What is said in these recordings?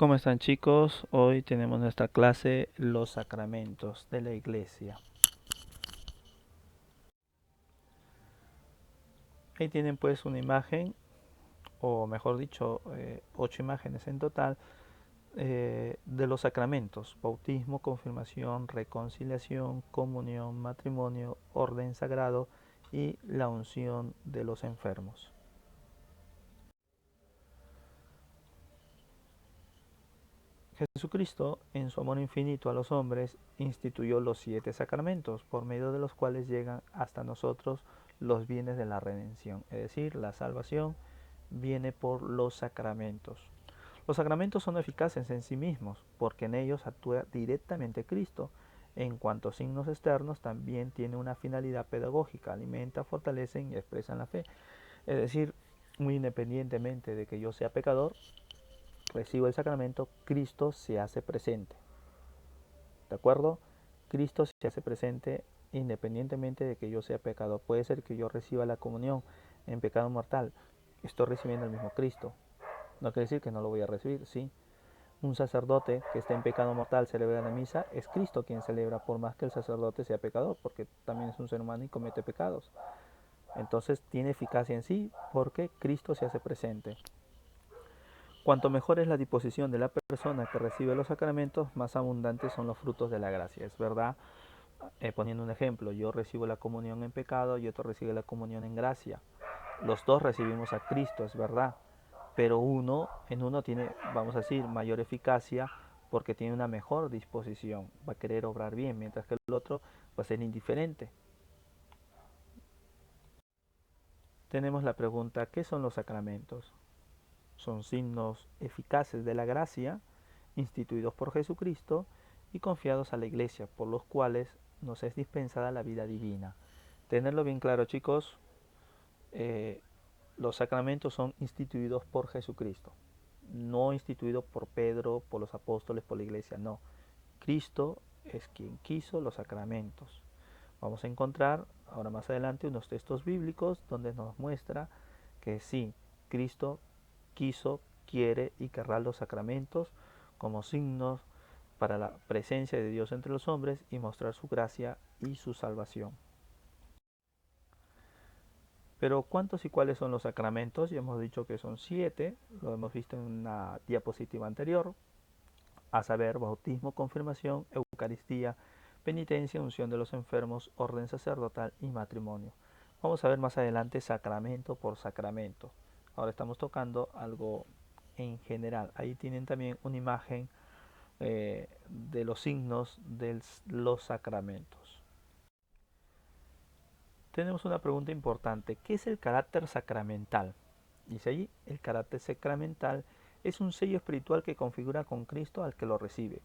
¿Cómo están, chicos? Hoy tenemos nuestra clase Los Sacramentos de la Iglesia. Ahí tienen pues una imagen, o mejor dicho, 8 imágenes en total, de los sacramentos: bautismo, confirmación, reconciliación, comunión, matrimonio, orden sagrado y la unción de los enfermos. Jesucristo, en su amor infinito a los hombres, instituyó los 7 sacramentos, por medio de los cuales llegan hasta nosotros los bienes de la redención, es decir, la salvación viene por los sacramentos. Los sacramentos son eficaces en sí mismos, porque en ellos actúa directamente Cristo. En cuanto a signos externos, también tiene una finalidad pedagógica: alimenta, fortalecen y expresan la fe. Es decir, muy independientemente de que yo sea pecador, recibo el sacramento, Cristo se hace presente. ¿De acuerdo? Cristo se hace presente independientemente de que yo sea pecador. Puede ser que yo reciba la comunión en pecado mortal, estoy recibiendo el mismo Cristo. No quiere decir que no lo voy a recibir, sí. Un sacerdote que esté en pecado mortal celebra la misa, es Cristo quien celebra, por más que el sacerdote sea pecador, porque también es un ser humano y comete pecados. Entonces tiene eficacia en sí porque Cristo se hace presente. Cuanto mejor es la disposición de la persona que recibe los sacramentos, más abundantes son los frutos de la gracia. Es verdad, poniendo un ejemplo, yo recibo la comunión en pecado y otro recibe la comunión en gracia. Los dos recibimos a Cristo, es verdad, pero uno tiene, vamos a decir, mayor eficacia porque tiene una mejor disposición, va a querer obrar bien, mientras que el otro va a ser indiferente. Tenemos la pregunta: ¿qué son los sacramentos? Son signos eficaces de la gracia instituidos por Jesucristo y confiados a la Iglesia, por los cuales nos es dispensada la vida divina. Tenerlo bien claro, chicos, eh, los sacramentos son instituidos por Jesucristo, no instituidos por Pedro, por los apóstoles, por la Iglesia, no. Cristo es quien quiso los sacramentos. Vamos a encontrar ahora más adelante unos textos bíblicos donde nos muestra que sí, Cristo quiso, quiere y querrá los sacramentos como signos para la presencia de Dios entre los hombres y mostrar su gracia y su salvación. Pero ¿cuántos y cuáles son los sacramentos? Ya hemos dicho que son 7, lo hemos visto en una diapositiva anterior, a saber: bautismo, confirmación, Eucaristía, penitencia, unción de los enfermos, orden sacerdotal y matrimonio. Vamos a ver más adelante sacramento por sacramento. Ahora estamos tocando algo en general. Ahí tienen también una imagen de los signos de los sacramentos. Tenemos una pregunta importante: ¿qué es el carácter sacramental? Dice allí: el carácter sacramental es un sello espiritual que configura con Cristo al que lo recibe.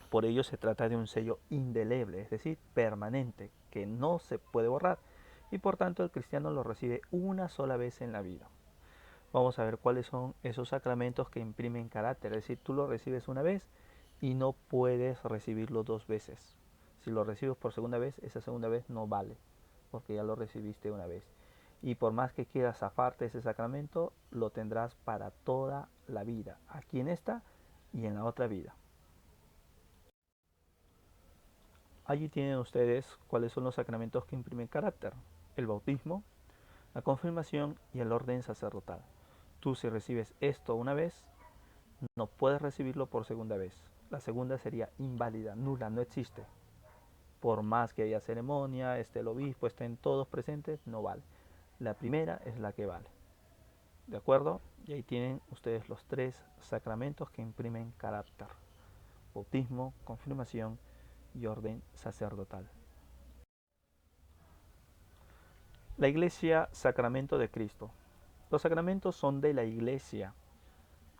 Por ello se trata de un sello indeleble, es decir, permanente, que no se puede borrar, y por tanto el cristiano lo recibe una sola vez en la vida. Vamos a ver cuáles son esos sacramentos que imprimen carácter, es decir, tú lo recibes una vez y no puedes recibirlo 2 veces. Si lo recibes por segunda vez, esa segunda vez no vale, porque ya lo recibiste una vez. Y por más que quieras zafarte ese sacramento, lo tendrás para toda la vida, aquí en esta y en la otra vida. Allí tienen ustedes cuáles son los sacramentos que imprimen carácter: el bautismo, la confirmación y el orden sacerdotal. Tú, si recibes esto una vez, no puedes recibirlo por segunda vez. La segunda sería inválida, nula, no existe. Por más que haya ceremonia, esté el obispo, estén todos presentes, no vale. La primera es la que vale. ¿De acuerdo? Y ahí tienen ustedes los 3 sacramentos que imprimen carácter: bautismo, confirmación y orden sacerdotal. La Iglesia, sacramento de Cristo. Los sacramentos son de la Iglesia.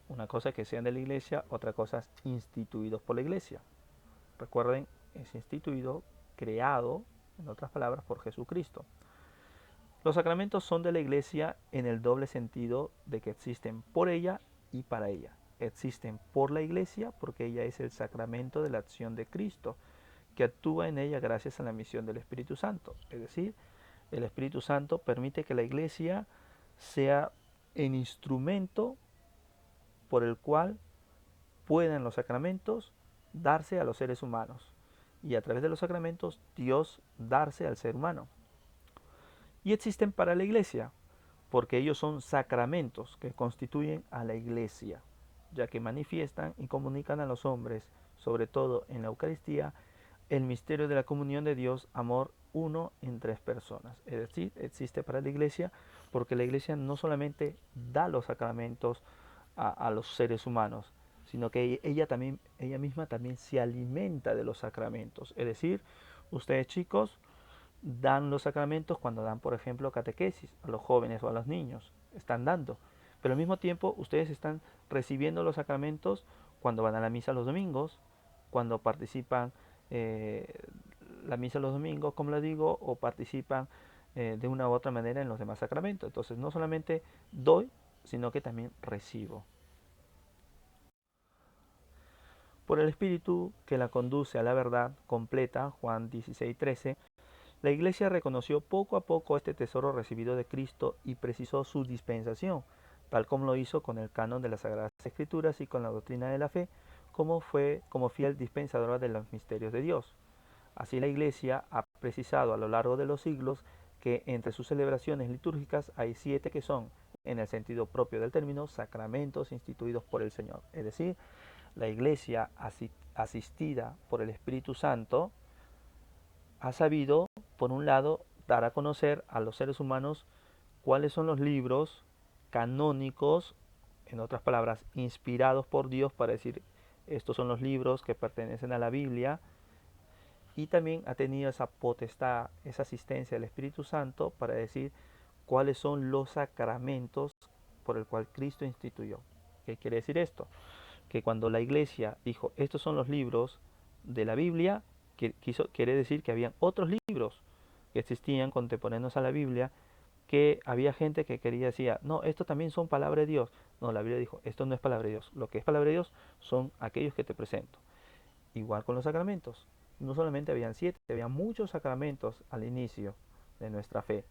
Una cosa es que sean de la Iglesia, otra cosa es instituidos por la Iglesia. Recuerden, es instituido, creado, en otras palabras, por Jesucristo. Los sacramentos son de la Iglesia en el doble sentido de que existen por ella y para ella. Existen por la Iglesia porque ella es el sacramento de la acción de Cristo, que actúa en ella gracias a la misión del Espíritu Santo. Es decir, el Espíritu Santo permite que la Iglesia sea el instrumento por el cual puedan los sacramentos darse a los seres humanos y a través de los sacramentos Dios darse al ser humano. Y existen para la Iglesia, porque ellos son sacramentos que constituyen a la Iglesia, ya que manifiestan y comunican a los hombres, sobre todo en la Eucaristía, el misterio de la comunión de Dios, amor uno en tres personas. Es decir, existe para la Iglesia porque la Iglesia no solamente da los sacramentos a los seres humanos, sino que ella misma también se alimenta de los sacramentos. Es decir, ustedes chicos dan los sacramentos cuando dan, por ejemplo, catequesis a los jóvenes o a los niños, están dando. Pero al mismo tiempo ustedes están recibiendo los sacramentos cuando van a la misa los domingos, cuando participan la misa los domingos, como les digo, o participan de una u otra manera en los demás sacramentos. Entonces no solamente doy, sino que también recibo. Por el Espíritu que la conduce a la verdad completa, Juan 16:13, la Iglesia reconoció poco a poco este tesoro recibido de Cristo y precisó su dispensación, tal como lo hizo con el canon de las Sagradas Escrituras y con la doctrina de la fe, como fiel dispensadora de los misterios de Dios. Así la Iglesia ha precisado a lo largo de los siglos que entre sus celebraciones litúrgicas hay 7 que son, en el sentido propio del término, sacramentos instituidos por el Señor. Es decir, la Iglesia asistida por el Espíritu Santo ha sabido, por un lado, dar a conocer a los seres humanos cuáles son los libros canónicos, en otras palabras, inspirados por Dios para decir, estos son los libros que pertenecen a la Biblia, y también ha tenido esa potestad, esa asistencia del Espíritu Santo para decir cuáles son los sacramentos por el cual Cristo instituyó. ¿Qué quiere decir esto? Que cuando la Iglesia dijo, estos son los libros de la Biblia, quiere decir que habían otros libros que existían contemporáneos a la Biblia, que había gente que quería decir, no, esto también son palabra de Dios. No, la Biblia dijo, esto no es palabra de Dios. Lo que es palabra de Dios son aquellos que te presento. Igual con los sacramentos. No solamente habían 7, había muchos sacramentos al inicio de nuestra fe.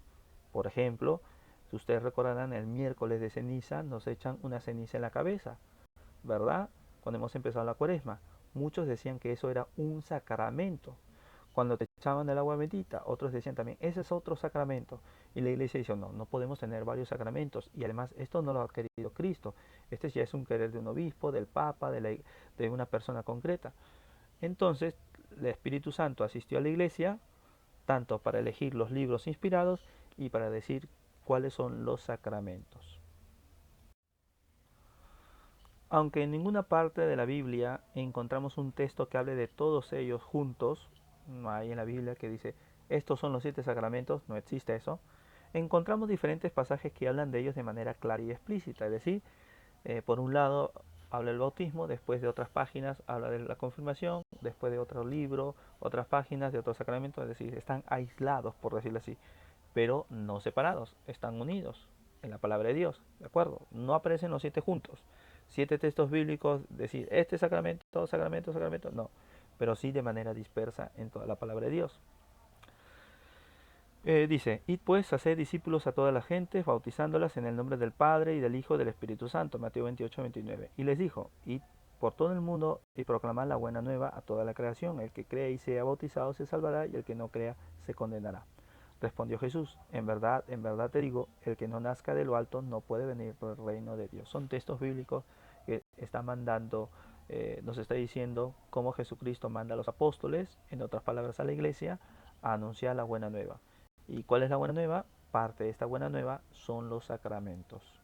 Por ejemplo, si ustedes recordarán, el miércoles de ceniza nos echan una ceniza en la cabeza, ¿verdad? Cuando hemos empezado la cuaresma. Muchos decían que eso era un sacramento. Cuando te echaban el agua bendita, otros decían también, ese es otro sacramento. Y la Iglesia dice, no, no podemos tener varios sacramentos. Y además, esto no lo ha querido Cristo. Este ya es un querer de un obispo, del papa, de una persona concreta. Entonces, el Espíritu Santo asistió a la Iglesia, tanto para elegir los libros inspirados y para decir cuáles son los sacramentos. Aunque en ninguna parte de la Biblia encontramos un texto que hable de todos ellos juntos, no hay en la Biblia que dice, estos son los 7 sacramentos, no existe eso, encontramos diferentes pasajes que hablan de ellos de manera clara y explícita, es decir, por un lado habla del bautismo, después de otras páginas habla de la confirmación, después de otro libro, otras páginas de otros sacramentos, es decir, están aislados, por decirlo así, pero no separados, están unidos en la palabra de Dios, ¿de acuerdo? No aparecen los 7 juntos, 7 textos bíblicos, decir, este sacramento, sacramento, sacramento, no, pero sí de manera dispersa en toda la palabra de Dios. Dice, id pues, haced discípulos a todas las gentes, bautizándolas en el nombre del Padre y del Hijo y del Espíritu Santo. Mateo 28:29. Y les dijo, id por todo el mundo y proclamad la buena nueva a toda la creación. El que cree y sea bautizado se salvará, y el que no crea se condenará. Respondió Jesús, en verdad te digo, el que no nazca de lo alto no puede venir por el reino de Dios. Son textos bíblicos que está mandando, nos está diciendo cómo Jesucristo manda a los apóstoles, en otras palabras a la iglesia, a anunciar la buena nueva. ¿Y cuál es la buena nueva? Parte de esta buena nueva son los sacramentos.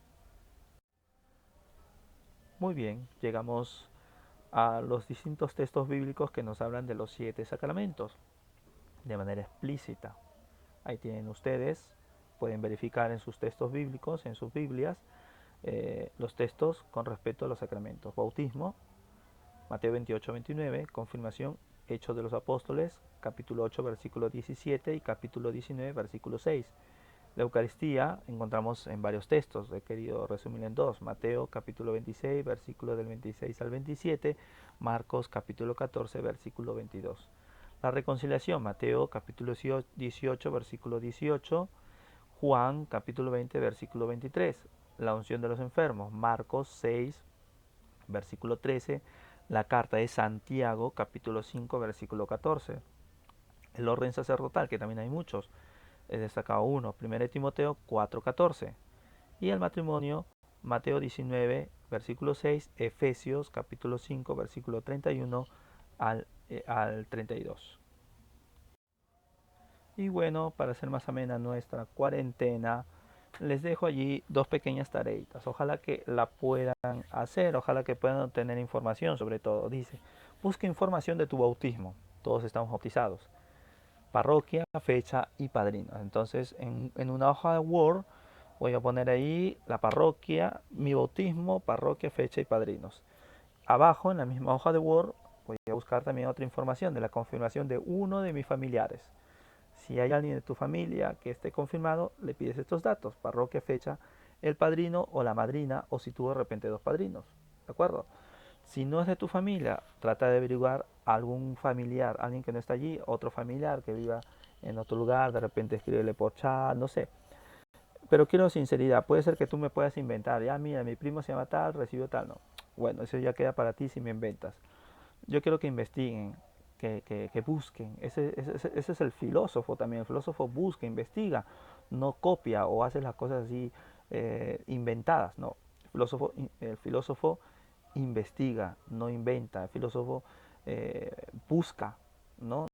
Muy bien, llegamos a los distintos textos bíblicos que nos hablan de los 7 sacramentos de manera explícita. Ahí tienen ustedes, pueden verificar en sus textos bíblicos, en sus Biblias, los textos con respecto a los sacramentos. Bautismo, Mateo 28:29, confirmación, Hechos de los Apóstoles, capítulo 8, versículo 17 y capítulo 19, versículo 6. La Eucaristía encontramos en varios textos, he querido resumir en 2, Mateo capítulo 26, versículo del 26 al 27, Marcos capítulo 14, versículo 22. La reconciliación, Mateo capítulo 18, versículo 18, Juan capítulo 20, versículo 23. La unción de los enfermos, Marcos 6, versículo 13 La carta de Santiago, capítulo 5, versículo 14. El orden sacerdotal, que también hay muchos, he destacado uno, 1 Timoteo 4:14. Y el matrimonio, Mateo 19, versículo 6, Efesios capítulo 5, versículo 31 al 32. Y bueno, para hacer más amena nuestra cuarentena, les dejo allí dos pequeñas tareitas. Ojalá que la puedan hacer, ojalá que puedan obtener información sobre todo. Dice, busca información de tu bautismo. Todos estamos bautizados. Parroquia, fecha y padrinos. Entonces, en una hoja de Word voy a poner ahí la parroquia, mi bautismo, parroquia, fecha y padrinos. Abajo, en la misma hoja de Word, voy a buscar también otra información de la confirmación de uno de mis familiares. Si hay alguien de tu familia que esté confirmado, le pides estos datos, parroquia, fecha, el padrino o la madrina, o si tuvo de repente dos padrinos. ¿De acuerdo? Si no es de tu familia, trata de averiguar algún familiar, alguien que no está allí, otro familiar que viva en otro lugar, de repente escríbele por chat, no sé. Pero quiero sinceridad, puede ser que tú me puedas inventar, ya mira, mi primo se llama tal, recibió tal, no. Bueno, eso ya queda para ti si me inventas. Yo quiero que investiguen, que busquen. Ese es el filósofo también. El filósofo busca, investiga, no copia o hace las cosas así inventadas. No, el filósofo investiga, no inventa. El filósofo busca, no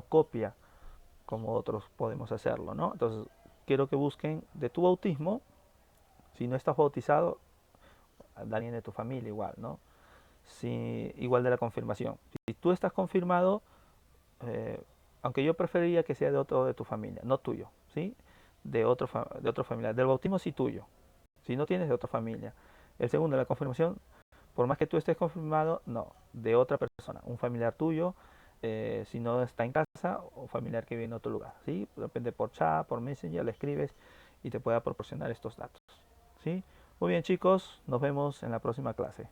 copia como otros podemos hacerlo, ¿no? Entonces, quiero que busquen de tu bautismo. Si no estás bautizado, de alguien de tu familia igual, ¿no? Si, igual de la confirmación. Si tú estás confirmado, eh, aunque yo preferiría que sea de otro de tu familia, no tuyo, ¿sí? De otro familiar. Del bautismo sí tuyo, si no tienes de otra familia. El segundo, la confirmación, por más que tú estés confirmado, no, de otra persona, un familiar tuyo, si no está en casa, o familiar que vive en otro lugar, ¿sí? Depende por chat, por Messenger, le escribes y te pueda proporcionar estos datos, ¿sí? Muy bien chicos, nos vemos en la próxima clase.